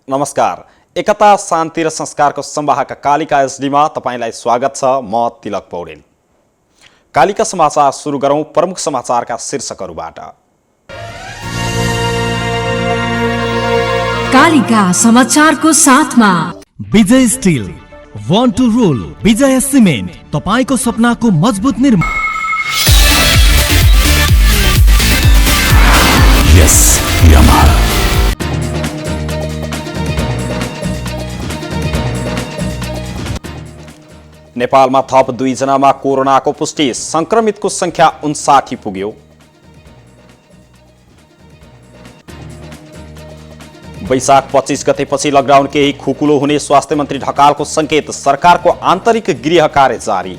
नमस्कार। एकता शान्ति र संस्कारको संवाहक कालिका एसडीमा तपाईलाई स्वागत छ। म तिलक पौडेल। कालिका समाचार सुरु गरौं प्रमुख समाचारका शीर्षकहरूबाट। कालिका समाचारको साथमा विजय स्टिल, वान टू रोल, विजय सिमेन्ट, तपाईको सपनाको मजबुत निर्माण। यस यामाहा। नेपालमा थप 2 जनामा कोरोनाको पुष्टि, संक्रमितको संख्या 59 पुग्यो। वैशाख 25 गतेपछि लकडाउन केही खुकुलो हुने स्वास्थ्य मन्त्री ढकालको संकेत, सरकारको आन्तरिक गृह कार्य जारी।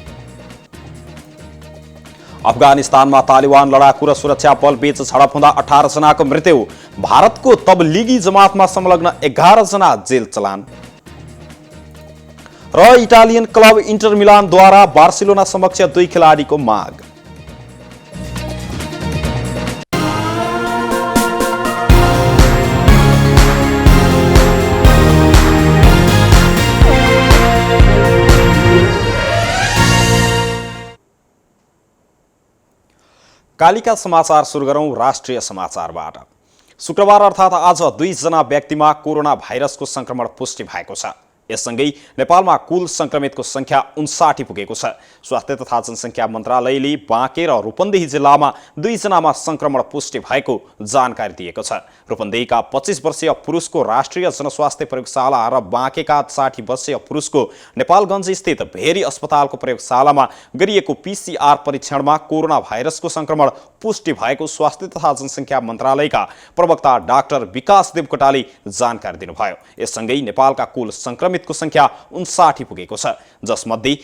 अफगानिस्तानमा तालिबान लडाकु र सुरक्षा बल बीच झडप हुँदा 18 जनाको मृत्यु, भारतको तबलिगी जमातमा संलग्न 11 जना जेल चलान। र इटालियन क्लब इन्टर मिलानद्वारा बार्सिलोना समक्ष 2 खेलाडीको माग। कालिका समाचार सुरु गरौं राष्ट्रिय समाचारबाट। शुक्रबार अर्थात् आज 2 जना व्यक्तिमा कोरोना भाइरसको संक्रमण पुष्टि भएको छ। यससँगै नेपालमा कुल संक्रमितको संख्या 59 पुगेको छ। स्वास्थ्य तथा जनसङ्ख्या मन्त्रालयले बाँके र रूपन्देही जिल्लामा 2 जनामा संक्रमण पुष्टि भएको जानकारी दिएको छ। रूपन्देहीका 25 वर्षीय पुरुषको राष्ट्रिय जनस्वास्थ्य प्रयोगशाला र बाँकेका 60 वर्षीय पुरुषको नेपालगञ्ज स्थित भेरी अस्पतालको प्रयोगशालामा गरिएको पीसीआर परीक्षणमा कोरोना भाइरसको संक्रमण पुष्टि भएको स्वास्थ्य तथा जनसङ्ख्या मन्त्रालयका प्रवक्ता डाक्टर विकास देवकोटाले जानकारी दिनुभयो। यससँगै नेपालका कुल संक्रमितको संख्या 59 पुगेको छ, जसमध्ये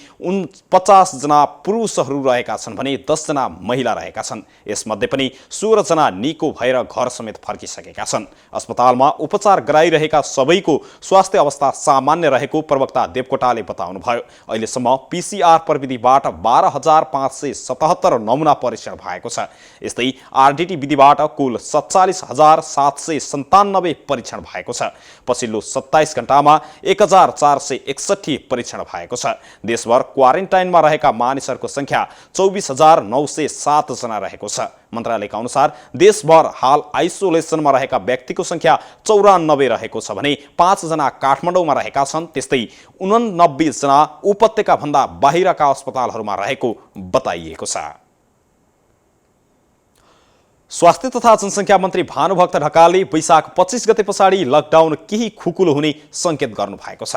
50 जना पुरुषहरू रहेका छन् भने 10 जना महिला रहेका छन्। यसमध्ये पनि 16 जना निको भएर घर समेत फर्किसकेका छन्। अस्पतालमा उपचार गराइरहेका सबैको स्वास्थ्य अवस्था सामान्य रहेको प्रवक्ता देवकोटाले बताउनुभयो। अहिलेसम्म पीसीआर प्रविधिबाट 12,577 नमुना परीक्षण भएको छ। यस्तै आरडीटी विधिबाट कुल 47,797 परीक्षण भएको छ। पछिल्लो 27 घण्टामा 1,461 परीक्षण भएको छ। देशभर क्वारेन्टाइनमा रहेका मानिसहरूको संख्या 24,907 जना रहेको छ। मन्त्रालयका अनुसार देशभर हाल आइसोलेसनमा रहेका व्यक्तिको संख्या 94 रहेको छ भने 5 जना काठमाडौँमा रहेका छन्। त्यस्तै 89 जना उपत्यका भन्दा बाहिरका अस्पतालहरूमा रहेको बताइएको छ। स्वास्थ्य तथा जनसङ्ख्या मन्त्री भानुभक्त ढकालले वैशाख 25 गते पछाडि लकडाउन केही खुकुलो हुने संकेत गर्नु भएको छ।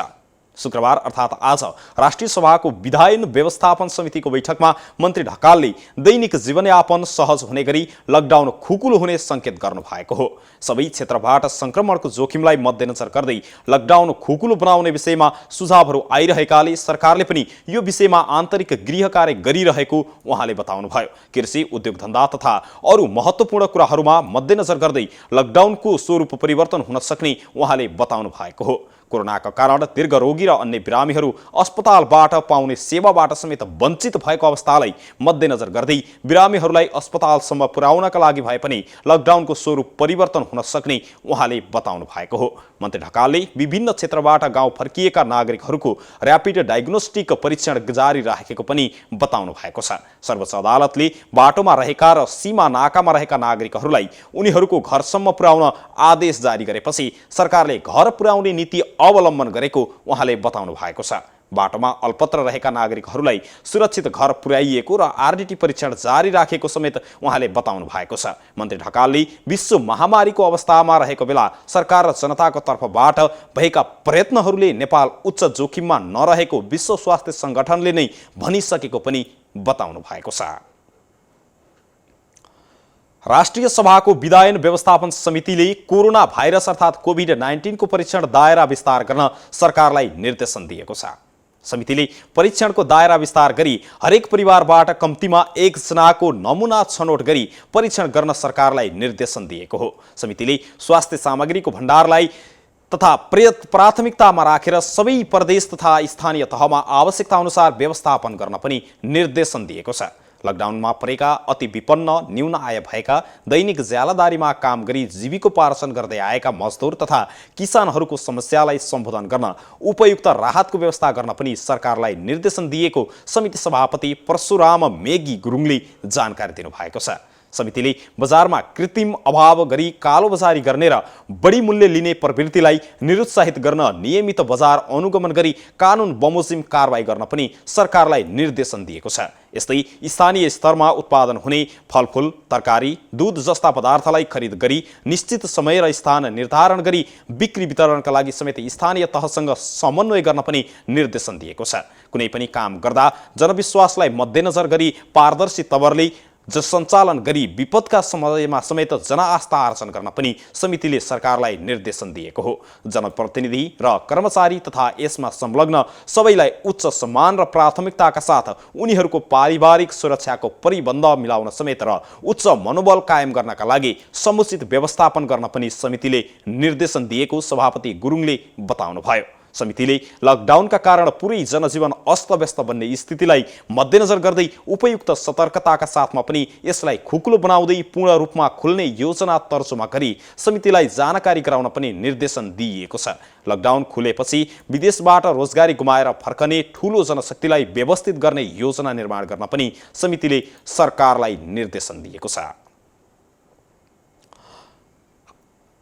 शुक्रबार अर्थात् आज राष्ट्रिय सभाको विधायन व्यवस्थापन समितिको बैठकमा मन्त्री ढकालले दैनिक जीवनयापन सहज हुने गरी लकडाउन खुकुलो हुने संकेत गर्नु भएको हो। सबै क्षेत्रबाट संक्रमणको जोखिमलाई मध्यनजर गर्दै लकडाउन खुकुलो बनाउने विषयमा सुझावहरू आइरहेकाले सरकारले पनि यो विषयमा आन्तरिक गृह कार्य गरिरहेको उहाँले बताउनुभयो। कृषि, उद्योग धन्दा तथा अरू महत्त्वपूर्ण कुराहरूमा मध्यनजर गर्दै लकडाउनको स्वरूप परिवर्तन हुन सक्ने उहाँले बताउनु भएको हो। कोरोनाका कारण दीर्घ रोगी र अन्य बिरामीहरू अस्पतालबाट पाउने सेवाबाट समेत वञ्चित भएको अवस्थालाई मध्यनजर गर्दै बिरामीहरूलाई अस्पतालसम्म पुर्याउनका लागि भए पनि लकडाउनको स्वरूप परिवर्तन हुन सक्ने उहाँले बताउनु भएको हो। मन्त्री ढकालले विभिन्न क्षेत्रबाट गाउँ फर्किएका नागरिकहरूको र्यापिड डायग्नोस्टिक परीक्षण जारी राखेको पनि बताउनु भएको छ। सर्वोच्च अदालतले बाटोमा रहेका र सीमा नाकामा रहेका नागरिकहरूलाई उनीहरूको घरसम्म पुर्याउन आदेश जारी गरेपछि सरकारले घर पुर्याउने नीति अवलम्बन गरेको उहाँले बताउनु भएको छ। बाटोमा अल्पत्र रहेका नागरिकहरूलाई सुरक्षित घर पुर्याइएको र आरडीटी परीक्षण जारी राखेको समेत उहाँले बताउनु भएको छ। मन्त्री ढकालले विश्व महामारीको अवस्थामा रहेको बेला सरकार र जनताको तर्फबाट भएका प्रयत्नहरूले नेपाल उच्च जोखिममा नरहेको विश्व स्वास्थ्य सङ्गठनले नै भनिसकेको पनि बताउनु भएको छ। राष्ट्रिय सभाको विधायन व्यवस्थापन समितिले कोरोना भाइरस अर्थात् कोभिड-19 को परीक्षण दायरा विस्तार गर्न सरकारलाई निर्देशन दिएको छ। समितिले परीक्षणको दायरा विस्तार गरी हरेक परिवारबाट कम्तीमा 1 जनाको नमुना छनौट गरी परीक्षण गर्न सरकारलाई निर्देशन दिएको हो। समितिले स्वास्थ्य सामग्रीको भण्डारलाई तथा प्राथमिकतामा राखेर सबै प्रदेश तथा स्थानीय तहमा आवश्यकता अनुसार व्यवस्थापन गर्न पनि निर्देशन दिएको छ। लकडाउनमा परेका अति विपन्न न्यून आय भएका दैनिक ज्यालादारीमा काम गरी जीविकोपार्जन गर्दै आएका मजदुर तथा किसानहरूको समस्यालाई सम्बोधन गर्न उपयुक्त राहतको व्यवस्था गर्न पनि सरकारलाई निर्देशन दिएको समिति सभापति परशुराम मेगी गुरुङले जानकारी दिनुभएको छ। समितिले बजारमा कृत्रिम अभाव गरी कालोबजारी गर्ने र बढी मूल्य लिने प्रवृत्तिलाई निरुत्साहित गर्न नियमित बजार अनुगमन गरी कानुन बमोजिम कारबाही गर्न पनि सरकारलाई निर्देशन दिएको छ। यस्तै स्थानीय स्तरमा उत्पादन हुने फलफुल, तरकारी, दूध जस्ता पदार्थलाई खरिद गरी निश्चित समय र स्थान निर्धारण गरी बिक्री वितरणका लागि समेत स्थानीय तहसँग समन्वय गर्न पनि निर्देशन दिएको छ। कुनै पनि काम गर्दा जनविश्वासलाई मध्यनजर गरी पारदर्शी तवरले सञ्चालन गरी विपदका समयमा समेत जनआस्था आर्जन गर्न पनि समितिले सरकारलाई निर्देशन दिएको हो। जनप्रतिनिधि र कर्मचारी तथा यसमा संलग्न सबैलाई उच्च सम्मान र प्राथमिकताका साथ उनीहरूको पारिवारिक सुरक्षाको परिबन्ध मिलाउन समेत र उच्च मनोबल कायम गर्नका लागि समुचित व्यवस्थापन गर्न पनि समितिले निर्देशन दिएको सभापति गुरुङले बताउनुभयो। समितिले लकडाउनका कारण पुरै जनजीवन अस्तव्यस्त बन्ने स्थितिलाई मध्यनजर गर्दै उपयुक्त सतर्कताका साथमा पनि यसलाई खुकुलो बनाउँदै पूर्ण रूपमा खुल्ने योजना तर्जुमा गरी समितिलाई जानकारी गराउन पनि निर्देशन दिइएको छ। लकडाउन खुलेपछि विदेशबाट रोजगारी गुमाएर फर्कने ठूलो जनशक्तिलाई व्यवस्थित गर्ने योजना निर्माण गर्न पनि समितिले सरकारलाई निर्देशन दिएको छ।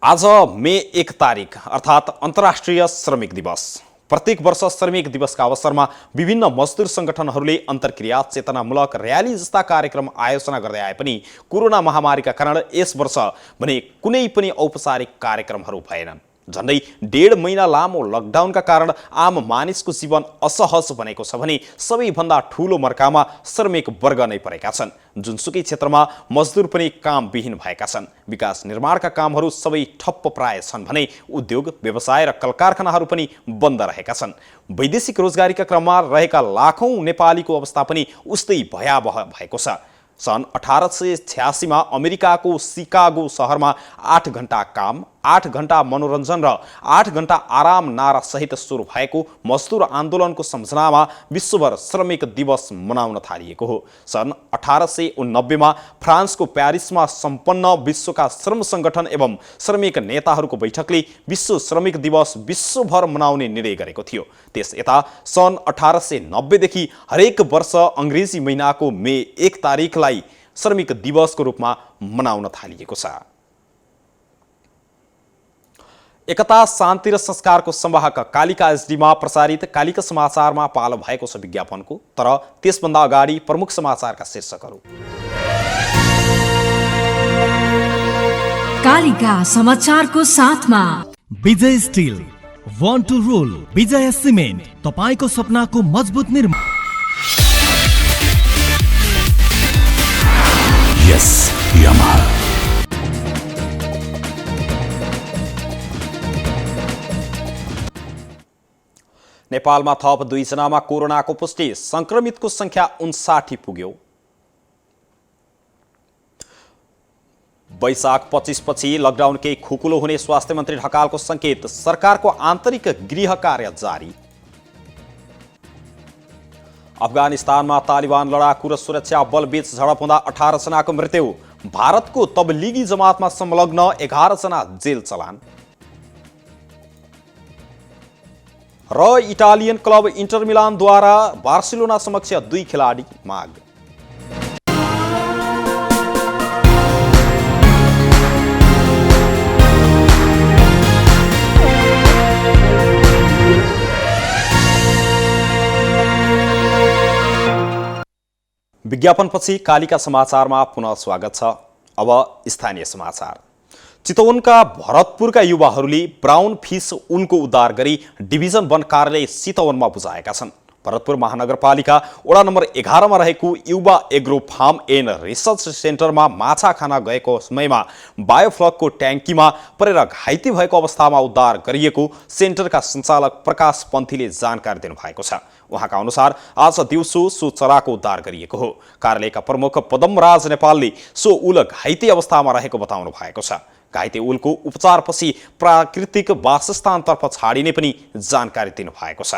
आज मे 1 तारिक अर्थात् अन्तर्राष्ट्रिय श्रमिक दिवस। प्रत्येक वर्ष श्रमिक दिवसका अवसरमा विभिन्न मजदुर संगठनहरूले अन्तर्क्रिया, चेतनामूलक र्याली जस्ता कार्यक्रम आयोजना गर्दै आए पनि कोरोना महामारीका कारण यस वर्ष भने कुनै पनि औपचारिक कार्यक्रमहरू भएनन्। झन्डै 1.5 महिना लामो लकडाउनका कारण आम मानिसको जीवन असहज बनेको छ भने सबैभन्दा ठूलो मर्कामा श्रमिक वर्ग नै परेका छन्। जुनसुकै क्षेत्रमा मजदुर पनि कामविहीन भएका छन्। विकास निर्माणका कामहरू सबै ठप्प प्राय छन् भने उद्योग, व्यवसाय र कलकारखानाहरू पनि बन्द रहेका छन्। वैदेशिक रोजगारीका क्रममा रहेका लाखौं नेपालीको अवस्था पनि उस्तै भयावह भएको छ। सन् 1886 मा अमेरिकाको सिकागो शहरमा 8 घण्टा काम, 8 घण्टा मनोरञ्जन र 8 घण्टा आराम नारा सहित सुरु भएको मजदुर आन्दोलनको सम्झनामा विश्वभर श्रमिक दिवस मनाउन थालिएको हो। सन् 1889 मा फ्रान्सको प्यारिसमा सम्पन्न विश्वका श्रम संगठन एवं श्रमिक नेताहरूको बैठकले विश्व श्रमिक दिवस विश्वभर मनाउने निर्णय गरेको थियो। त्यस यता सन् 1890 देखि हरेक वर्ष अंग्रेजी महिनाको मे 1 तारिकलाई श्रमिक दिवसको रूपमा मनाउन थालिएको छ। एकता, शान्ति र संस्कारको संवाहक कालिका एसडीमा प्रसारित कालिका समाचारमा पालो भएको छ विज्ञापनको। तर त्यसभन्दा अगाडि प्रमुख समाचारका शीर्षकहरू। कालिका समाचारको साथमा विजय स्टिल, वान टू रोल, विजय सिमेन्ट, तपाईको सपनाको मजबुत निर्माण। यस यामाहा। नेपालमा थप 2 जनामा कोरोनाको पुष्टि, संक्रमितको संख्या 59 पुग्यो। वैशाख 25 पछि लकडाउनकै खुकुलो हुने स्वास्थ्य मन्त्री ढकालको संकेत, सरकारको आन्तरिक गृह कार्य जारी। अफगानिस्तानमा तालिबान लडाकु र सुरक्षा बल बीच झडप हुँदा 18 जनाको मृत्यु। भारतको तबलिगी जमातमा संलग्न 11 जना जेल चलान। र इटालियन क्लब इन्टर मिलानद्वारा बार्सिलोना समक्ष 2 खेलाडी माग। विज्ञापनपछि कालिका समाचारमा पुनः स्वागत छ। अब स्थानीय समाचार। चितवनका भरतपुरका युवाहरूले ब्राउन फिस उनको उद्धार गरी डिभिजन 1 कार्यालय चितवनमा बुझाएका छन्। भरतपुर महानगरपालिका वडा नम्बर 11 मा रहेको युवा एग्रो फार्म एन्ड रिसर्च सेन्टरमा माछा खान गएको समयमा बायोफ्लकको ट्याङ्कीमा परेर घाइते भएको अवस्थामा उद्धार गरिएको सेन्टरका सञ्चालक प्रकाश पन्थीले जानकारी दिनुभएको छ। उहाँका अनुसार आज दिउँसो सो चराको उद्धार गरिएको हो। कार्यालयका प्रमुख पदमराज नेपालले सो उल घाइते अवस्थामा रहेको बताउनु भएको छ। घाइते उलको उपचारपछि प्राकृतिक वासस्थानतर्फ छाडिने पनि जानकारी दिनुभएको छ।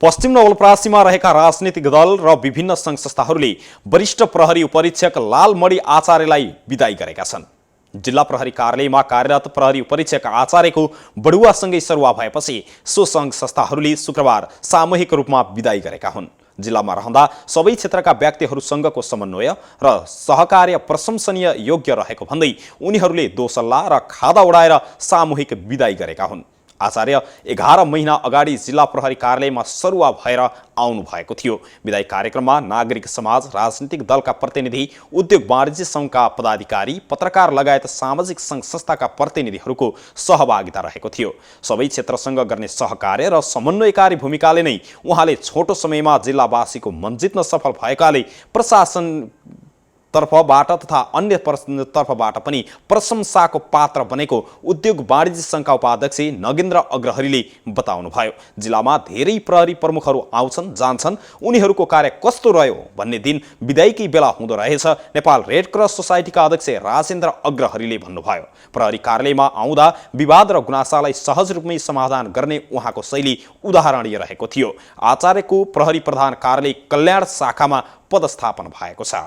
पश्चिम नवलपरासीमा रहेका राजनीतिक दल र विभिन्न सङ्घ संस्थाहरूले वरिष्ठ प्रहरी उपरीक्षक लालमणि आचार्यलाई बिदाई गरेका छन्। जिल्ला प्रहरी कार्यालयमा कार्यरत प्रहरी उपरीक्षक आचार्यको बढुवासँगै सरुवा भएपछि सो सङ्घ संस्थाहरूले शुक्रबार सामूहिक रूपमा बिदाई गरेका हुन्। जिल्लामा रहँदा सबै क्षेत्रका व्यक्तिहरूसँगको समन्वय र सहकार्य प्रशंसनीय योग्य रहेको भन्दै उनीहरूले दोसल्ला र खादा उडाएर सामूहिक बिदाई गरेका हुन्। आचार्य 11 महिना अगाडि जिल्ला प्रहरी कार्यालयमा सरुवा भएर आउनु भएको थियो। विदाई कार्यक्रममा नागरिक समाज, राजनीतिक दलका प्रतिनिधि, उद्योग वाणिज्य सङ्घका पदाधिकारी, पत्रकार लगायत सामाजिक सङ्घ संस्थाका प्रतिनिधिहरूको सहभागिता रहेको थियो। सबै क्षेत्रसँग गर्ने सहकार्य र समन्वयकारी भूमिकाले नै उहाँले छोटो समयमा जिल्लावासीको मन जित्न सफल भएकाले प्रशासन तर्फबाट तथा अन्य तर्फबाट पनि प्रशंसाको पात्र बनेको उद्योग वाणिज्य सङ्घका उपाध्यक्ष नगेन्द्र अग्रहरीले बताउनुभयो। जिल्लामा धेरै प्रहरी प्रमुखहरू आउँछन् जान्छन्, उनीहरूको कार्य कस्तो रह्यो भन्ने दिन बिदाईकै बेला हुँदो रहेछ नेपाल रेड क्रस सोसाइटीका अध्यक्ष राजेन्द्र अग्रहरीले भन्नुभयो। प्रहरी कार्यालयमा आउँदा विवाद र गुनासालाई सहज रूपमै समाधान गर्ने उहाँको शैली उदाहरणीय रहेको थियो। आचार्यको प्रहरी प्रधान कार्यालय कल्याण शाखामा पदस्थापन भएको छ।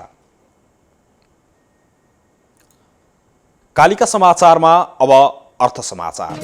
कालिका समाचारमा अब अर्थ समाचार।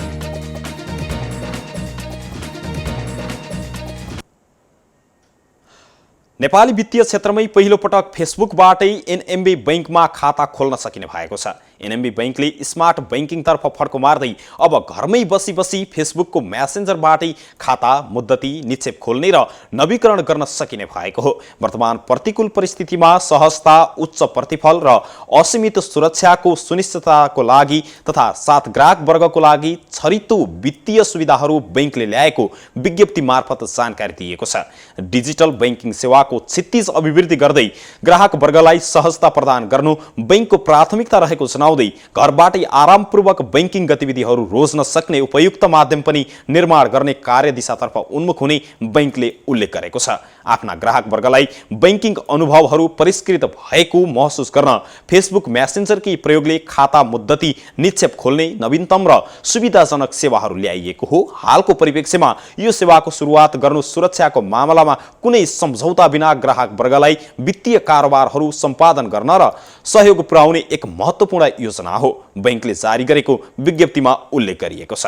नेपाली वित्तीय क्षेत्रमै पहिलो पटक फेसबुकबाटै एनएमबी बैंकमा खाता खोल्न सकिने भएको छ। एनएमबी बैंकले स्मार्ट बैंकिङतर्फ फड्को मार्दै अब घरमै बसी बसी फेसबुकको म्यासेन्जरबाटै खाता, मुद्दती, निक्षेप खोल्ने र नवीकरण गर्न सकिने भएको हो। वर्तमान प्रतिकूल परिस्थितिमा सहजता, उच्च प्रतिफल र असीमित सुरक्षाको सुनिश्चितताको लागि तथा साथ ग्राहक वर्गको लागि छरितो वित्तीय सुविधाहरू बैंकले ल्याएको विज्ञप्ति मार्फत जानकारी दिएको छ। डिजिटल बैंकिङ सेवाको क्षितिज अभिवृद्धि गर्दै ग्राहक वर्गलाई सहजता प्रदान गर्नु बैंकको प्राथमिकता रहेको जनाउँदै घरबाटै आरामपूर्वक बैंकिङ गतिविधिहरू रोज्न सक्ने उपयुक्त माध्यम पनि निर्माण गर्ने कार्यदिशातर्फ उन्मुख हुने बैंकले उल्लेख गरेको छ। आफ्ना ग्राहक वर्गलाई बैंकिङ अनुभवहरू परिष्कृत भएको महसुस गर्न फेसबुक म्यासेन्जरकै प्रयोगले खाता, मुद्दती, निक्षेप खोल्ने नवीनतम र सुविधाजनक सेवाहरू ल्याइएको हो। हालको परिप्रेक्ष्यमा यो सेवाको सुरुवात गर्नु सुरक्षाको मामलामा कुनै सम्झौता बिना ग्राहक वर्गलाई वित्तीय कारोबारहरू सम्पादन गर्न र सहयोग पुर्याउने एक महत्त्वपूर्ण योजना हो, बैंकले जारी गरेको विज्ञप्तिमा उल्लेख गरिएको छ।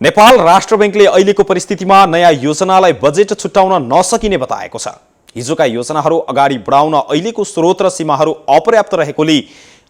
नेपाल राष्ट्र बैंकले अहिलेको परिस्थितिमा नयाँ योजनालाई बजेट छुट्याउन नसकिने बताएको छ। हिजोका योजनाहरू अगाडि बढाउन अहिलेको स्रोत र सीमाहरू अपर्याप्त रहेकोले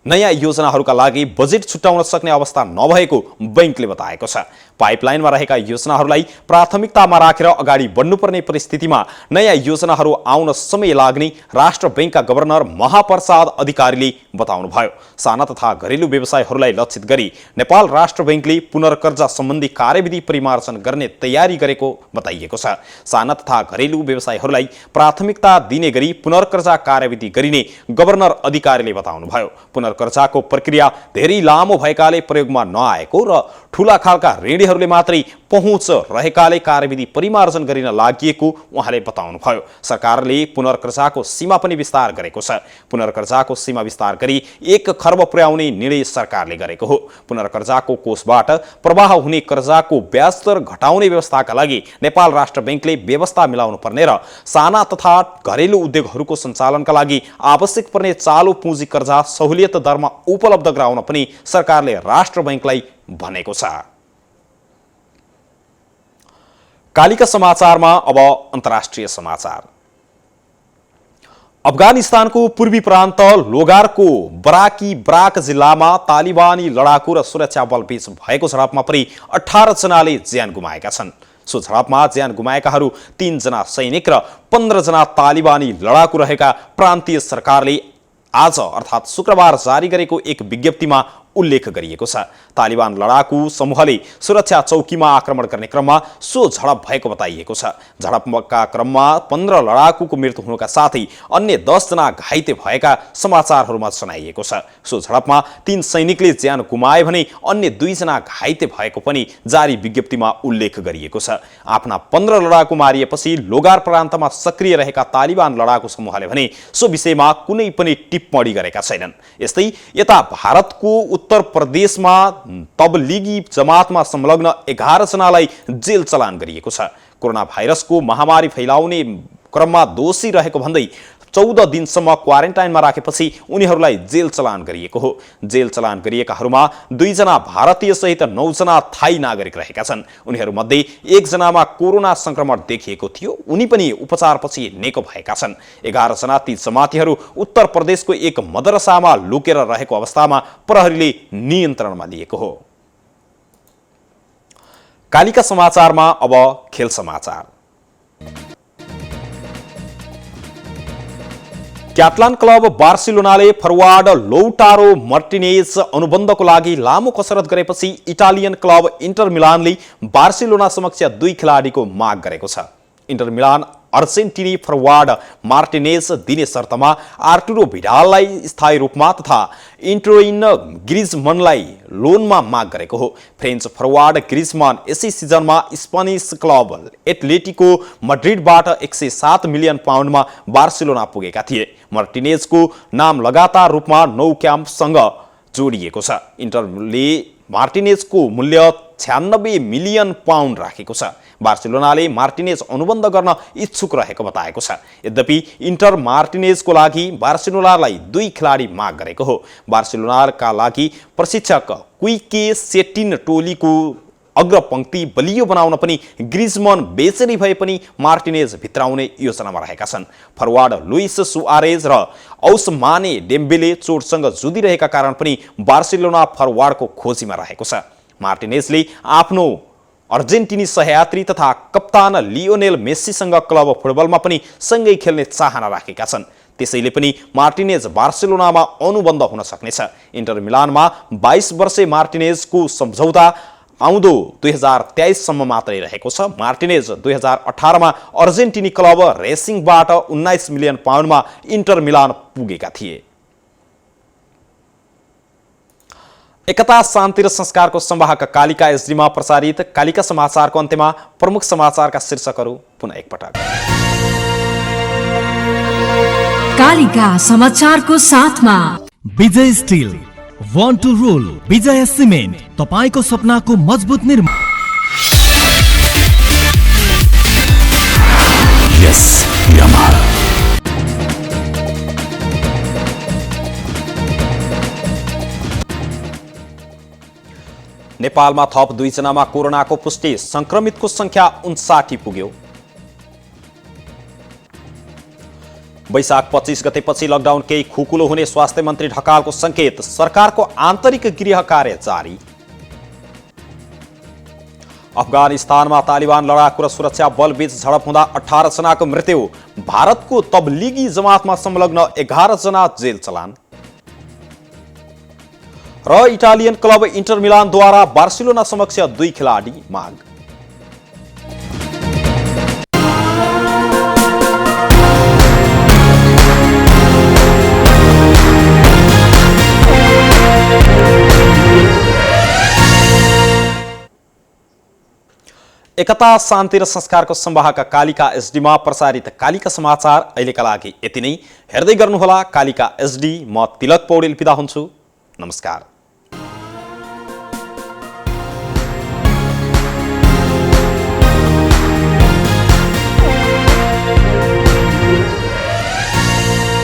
नयाँ योजनाहरूका लागि बजेट छुट्याउन सक्ने अवस्था नभएको बैंकले बताएको छ। पाइपलाइनमा रहेका योजनाहरूलाई प्राथमिकतामा राखेर अगाडि बढ्नुपर्ने परिस्थितिमा नयाँ योजनाहरू आउन समय लाग्ने राष्ट्र बैंकका गभर्नर महाप्रसाद अधिकारीले बताउनुभयो। साना तथा घरेलु व्यवसायहरूलाई लक्षित गरी नेपाल राष्ट्र बैंकले पुनर्कर्जा सम्बन्धी कार्यविधि परिमार्जन गर्ने तयारी गरेको बताइएको छ। साना तथा घरेलु व्यवसायहरूलाई प्राथमिकता दिने गरी पुनर्कर्जा कार्यविधि गरिने गभर्नर अधिकारीले बताउनुभयो। पुनर्कर्जाको प्रक्रिया धेरै लामो भएकाले प्रयोगमा नआएको र ठूला खालका ऋणीहरूले मात्रै पहुँच रहेकाले कार्यविधि परिमार्जन गरिन लागि उहाँले बताउनुभयो। सरकारले पुनर्कर्जाको सीमा पनि विस्तार गरेको छ। पुनर्कर्जाको सीमा विस्तार गरी 1 खर्ब पुर्याउने निर्णय सरकारले गरेको हो। पुनर्कर्जाको कोषबाट प्रवाह हुने कर्जाको ब्याज दर घटाउने व्यवस्थाका लागि नेपाल राष्ट्र बैंकले व्यवस्था मिलाउनु पर्ने र साना तथा घरेलु उद्योगहरूको सञ्चालनका लागि आवश्यक पर्ने चालु पुँजी कर्जा सहुलियत दरमा उपलब्ध गराउन पनि सरकारले राष्ट्र बैंकलाई भनेको छ। कालिका समाचारमा अब अन्तर्राष्ट्रिय समाचार। अफगानिस्तानको पूर्वी प्रान्त लोगारको ब्राक जिल्लामा तालिबानी लडाकु र सुरक्षा बल बीच भएको झडपमा परि 18 जनाले ज्यान गुमाएका छन्। सो झडपमा ज्यान गुमाएकाहरू 3 जना सैनिक र 15 जना तालिबानी लडाकु रहेका प्रान्तीय सरकारले आज अर्थात् शुक्रबार जारी गरेको एक विज्ञप्तिमा उल्लेख गरिएको छ। तालिबान लडाकु समूहले सुरक्षा चौकीमा आक्रमण गर्ने क्रममा सो झडप भएको बताइएको छ। झडपका क्रममा 15 लडाकुको मृत्यु हुनुका साथै अन्य 10 जना घाइते भएका समाचारहरूमा जनाइएको छ। सो झडपमा 3 सैनिकले ज्यान गुमाए भने अन्य 2 जना घाइते भएको पनि जारी विज्ञप्तिमा उल्लेख गरिएको छ। आफ्ना 15 लडाकु मारिएपछि लोगार प्रान्तमा सक्रिय रहेका तालिबान लडाकु समूहले भने सो विषयमा कुनै पनि टिप्पणी गरेका छैनन्। यस्तै यता भारतको उत्तर प्रदेशमा तबलिगी जमातमा संलग्न 11 जनालाई जेल चलान गरिएको छ। कोरोना भाइरसको महामारी फैलाउने क्रममा दोषी रहेको भन्दै 14 दिनसम्म क्वारेन्टाइनमा राखेपछि उनीहरूलाई जेल चलान गरिएको हो। जेल चलान गरिएकाहरूमा 2 जना भारतीय सहित 9 जना थाई नागरिक रहेका छन्। उनीहरूमध्ये 1 जनामा कोरोना संक्रमण देखिएको थियो, उनी पनि उपचारपछि निको भएका छन्। 11 जना ती जमातीहरू उत्तर प्रदेशको एक मदरसामा लुकेर रहेको अवस्थामा प्रहरीले नियन्त्रणमा लिएको हो। कालिका समाचारमा अब खेल समाचार। क्याटलान क्लब बार्सिलोनाले फरवार्ड लौटारो मार्टिनेज अनुबन्धको लागि लामो कसरत गरेपछि इटालियन क्लब इन्टर मिलानले बार्सिलोना समक्ष 2 खेलाडीको माग गरेको छ। इन्टर मिलान अर्जेन्टिनी फरवार्ड मार्टिनेज दिने शर्तमा आर्टुरो भिडाललाई स्थायी रूपमा तथा एन्टोइन ग्रिजमनलाई लोनमा माग गरेको हो। फ्रेन्च फरवार्ड ग्रिजमन यसै सिजनमा स्पेनिस क्लब एटलेटिको मड्रिडबाट 107 मिलियन पाउन्डमा बार्सिलोना पुगेका थिए। मार्टिनेजको नाम लगातार रूपमा Nou क्याम्पसँग जोडिएको छ। इन्टरले मार्टिनेजको मूल्य 96 मिलियन पाउन्ड राखेको छ। बार्सिलोनाले मार्टिनेज अनुबन्ध गर्न इच्छुक रहेको बताएको छ। यद्यपि इन्टर मार्टिनेजको लागि बार्सिलोनालाई 2 खेलाडी माग गरेको हो। बार्सिलोनाका लागि प्रशिक्षक क्विके सेटिन टोलीको अग्रपंक्ति बलियो बनाउन पनि ग्रिजमन बेचेनी भए पनि मार्टिनेज भित्राउने योजनामा रहेका छन्। फरवार्ड लुइस सुआरेज र औस्माने डेम्बेले चोटसँग जुधिरहेका कारण पनि बार्सिलोना फरवार्डको खोजीमा रहेको छ। मार्टिनेजले आफ्नो अर्जेन्टिनी सहयात्री तथा कप्तान लियोनेल मेस्सीसँग क्लब फुटबलमा पनि सँगै खेल्ने चाहना राखेका छन्। त्यसैले पनि मार्टिनेज बार्सिलोनामा अनुबन्ध हुन सक्नेछ। इन्टर मिलानमा 22 वर्षे मार्टिनेजको सम्झौता आउँदो 2023 सम्म मात्रै रहेको छ। मार्टिनेज 2018 मा अर्जेन्टिनी क्लब रेसिङबाट 19 मिलियन पाउन्डमा इन्टर मिलान पुगेका थिए। एकता शान्ति र संस्कारको संवाहक कालिका एसडीमा प्रसारित कालिका समाचारको अन्त्यमा प्रमुख समाचारका शीर्षकहरू पुनः एकपटक। कालिका समाचारको साथमा विजय स्टिल, वान टू रोल, विजय सिमेन्ट, तपाईको सपनाको मजबुत निर्माण। यस यामाहा। नेपालमा थप 2 जनामा कोरोनाको पुष्टि, संक्रमितको संख्या 59 पुग्यो। वैशाख 25 गतेपछि लकडाउन केही खुकुलो हुने स्वास्थ्य मन्त्री ढकालको संकेत, सरकारको आन्तरिक गृह कार्य जारी। अफगानिस्तानमा तालिबान लडाकु र सुरक्षा बल बीच झडप हुँदा 18 जनाको मृत्यु। भारतको तबलिगी जमातमा संलग्न 11 जना जेल चलान। र इटालियन क्लब इन्टर मिलानद्वारा बार्सिलोना समक्ष 2 खेलाडी माग। एकता शान्ति र संस्कारको संवाहक कालिका एसडीमा प्रसारित कालिका समाचार अहिलेका लागि यति नै। हेर्दै गर्नुहोला कालिका एसडी। म तिलक पौडेल बिदा हुन्छु। नमस्कार।